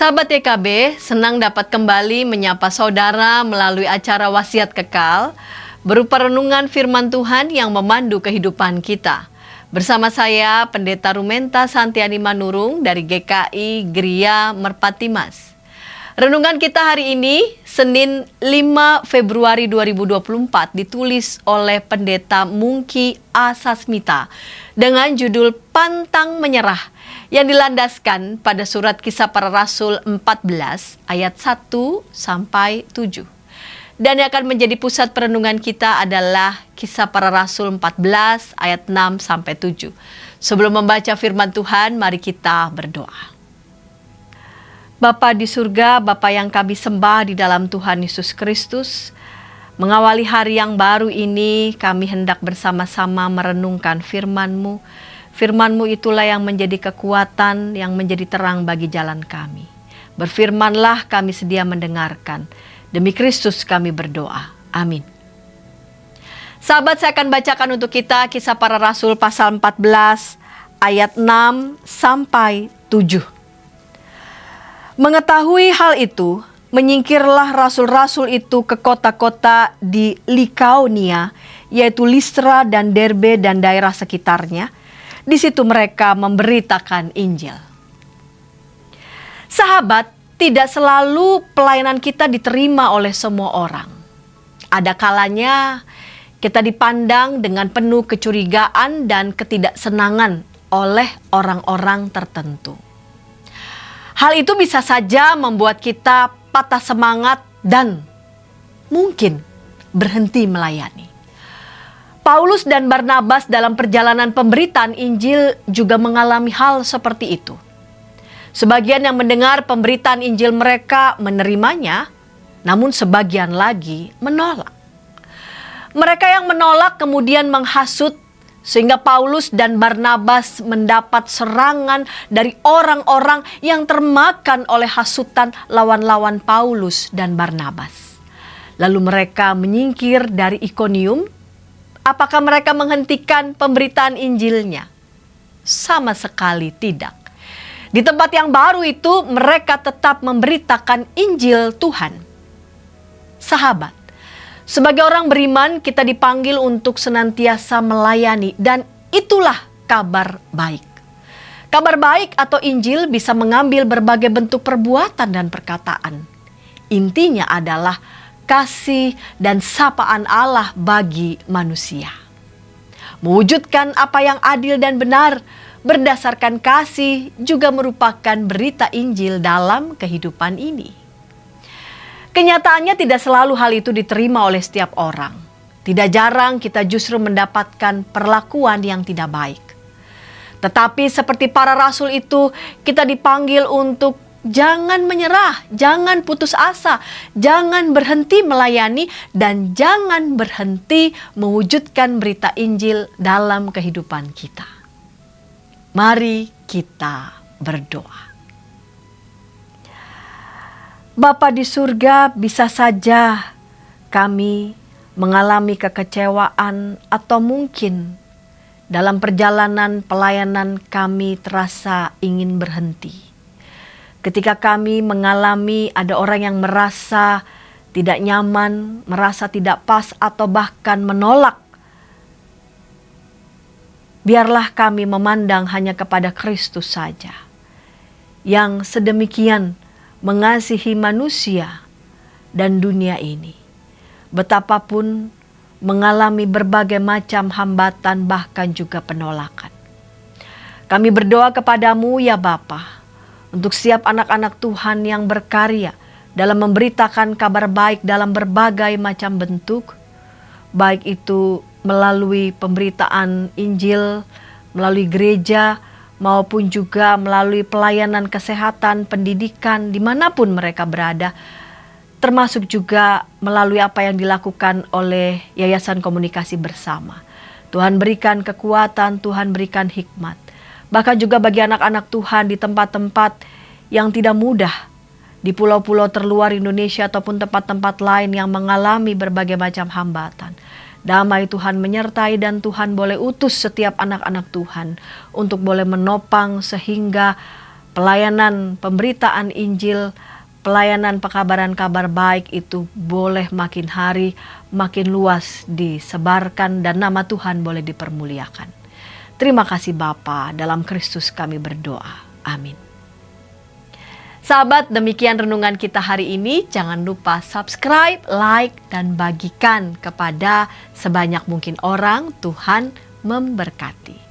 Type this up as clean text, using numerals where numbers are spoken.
Sahabat YKB, senang dapat kembali menyapa saudara melalui acara Wasiat Kekal, berupa renungan firman Tuhan yang memandu kehidupan kita. Bersama saya, Pendeta Rumenta Santiani Manurung dari GKI Gria Merpati Mas. Renungan kita hari ini, Senin 5 Februari 2024, ditulis oleh Pendeta Mungki Asasmita dengan judul Pantang Menyerah, yang dilandaskan pada surat Kisah Para Rasul 14 ayat 1 sampai 7. Dan yang akan menjadi pusat perenungan kita adalah Kisah Para Rasul 14 ayat 6 sampai 7. Sebelum membaca firman Tuhan, mari kita berdoa. Bapa di surga, Bapa yang kami sembah di dalam Tuhan Yesus Kristus, mengawali hari yang baru ini, kami hendak bersama-sama merenungkan firman-Mu. Firman-Mu itulah yang menjadi kekuatan, yang menjadi terang bagi jalan kami. Berfirmanlah, kami sedia mendengarkan. Demi Kristus kami berdoa. Amin. Sahabat, saya akan bacakan untuk kita Kisah Para Rasul pasal 14 ayat 6 sampai 7. Mengetahui hal itu, menyingkirlah rasul-rasul itu ke kota-kota di Likaonia, yaitu Listra dan Derbe dan daerah sekitarnya. Di situ mereka memberitakan Injil. Sahabat, tidak selalu pelayanan kita diterima oleh semua orang. Ada kalanya kita dipandang dengan penuh kecurigaan dan ketidaksenangan oleh orang-orang tertentu. Hal itu bisa saja membuat kita patah semangat dan mungkin berhenti melayani. Paulus dan Barnabas dalam perjalanan pemberitaan Injil juga mengalami hal seperti itu. Sebagian yang mendengar pemberitaan Injil mereka menerimanya, namun sebagian lagi menolak. Mereka yang menolak kemudian menghasut, sehingga Paulus dan Barnabas mendapat serangan dari orang-orang yang termakan oleh hasutan lawan-lawan Paulus dan Barnabas. Lalu mereka menyingkir dari Ikonium. Apakah mereka menghentikan pemberitaan Injilnya? Sama sekali tidak. Di tempat yang baru itu mereka tetap memberitakan Injil Tuhan. Sahabat, sebagai orang beriman kita dipanggil untuk senantiasa melayani, dan itulah kabar baik. Kabar baik atau Injil bisa mengambil berbagai bentuk perbuatan dan perkataan. Intinya adalah kasih dan sapaan Allah bagi manusia. Mewujudkan apa yang adil dan benar berdasarkan kasih juga merupakan berita Injil dalam kehidupan ini. Kenyataannya tidak selalu hal itu diterima oleh setiap orang. Tidak jarang kita justru mendapatkan perlakuan yang tidak baik. Tetapi seperti para rasul itu, kita dipanggil untuk jangan menyerah, jangan putus asa, jangan berhenti melayani, dan jangan berhenti mewujudkan berita Injil dalam kehidupan kita. Mari kita berdoa. Bapa di surga, bisa saja kami mengalami kekecewaan atau mungkin dalam perjalanan pelayanan kami terasa ingin berhenti. Ketika kami mengalami ada orang yang merasa tidak nyaman, merasa tidak pas, atau bahkan menolak, biarlah kami memandang hanya kepada Kristus saja, yang sedemikian mengasihi manusia dan dunia ini. Betapapun mengalami berbagai macam hambatan, bahkan juga penolakan. Kami berdoa kepadamu ya Bapa, untuk setiap anak-anak Tuhan yang berkarya dalam memberitakan kabar baik dalam berbagai macam bentuk, baik itu melalui pemberitaan Injil, melalui gereja, maupun juga melalui pelayanan kesehatan, pendidikan, dimanapun mereka berada, termasuk juga melalui apa yang dilakukan oleh Yayasan Komunikasi Bersama. Tuhan berikan kekuatan, Tuhan berikan hikmat. Bahkan juga bagi anak-anak Tuhan di tempat-tempat yang tidak mudah, di pulau-pulau terluar Indonesia ataupun tempat-tempat lain yang mengalami berbagai macam hambatan. Damai Tuhan menyertai, dan Tuhan boleh utus setiap anak-anak Tuhan untuk boleh menopang sehingga pelayanan pemberitaan Injil, pelayanan pekabaran kabar baik itu boleh makin hari makin luas disebarkan dan nama Tuhan boleh dipermuliakan. Terima kasih Bapa, dalam Kristus kami berdoa. Amin. Sahabat, demikian renungan kita hari ini. Jangan lupa subscribe, like, dan bagikan kepada sebanyak mungkin orang. Tuhan memberkati.